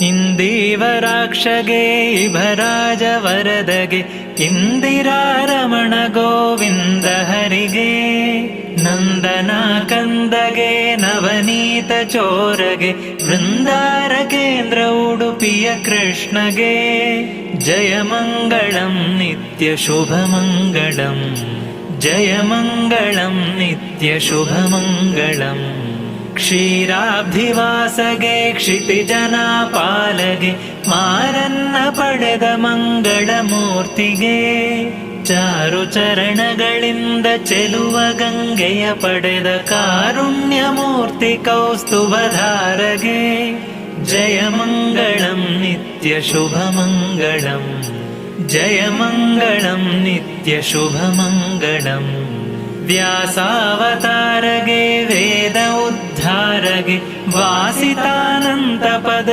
ಇಂದೀವರಾಕ್ಷಗೆ ಇಭರಾಜ ವರದಗೆ ಇಂದಿರಾರಮಣ ಗೋವಿಂದ ಹರಿಗೆ ನಂದನ ಕಂದಗೆ ನವನೀತ ಚೋರಗೆ ವೃಂದಾರ ಕೇಂದ್ರ ಉಡುಪಿಯ ಕೃಷ್ಣಗೆ ಜಯ ಮಂಗಳಂ ನಿತ್ಯ ಶುಭ ಮಂಗಳಂ ಜಯ ಮಂಗಳಂ ನಿತ್ಯ ಶುಭ ಮಂಗಳಂ ಕ್ಷೀರಾಬ್ಧಿವಾಸಗೆ ಕ್ಷಿತಿಜನ ಪಾಲಗೆ ಮಾರನ್ನ ಪಡೆದ ಮಂಗಳ ಮೂರ್ತಿಗೆ ಚಾರು ಚರಣಗಳಿಂದ ಚೆಲುವ ಗಂಗೆಯ ಪಡೆದ ಕಾರುಣ್ಯ ಮೂರ್ತಿ ಕೌಸ್ತುಭಧಾರಗೆ ಜಯ ಮಂಗಳಂ ನಿತ್ಯ ಶುಭ ಮಂಗಳಂ ಜಯ ಮಂಗಳಂ ನಿತ್ಯ ಶುಭ ಮಂಗಳಂ ವ್ಯಾಸಾವತಾರಗೆ ವೇದ ಉದ್ಧಾರಗೆ ವಾಸಿತಾನಂತ ಪದ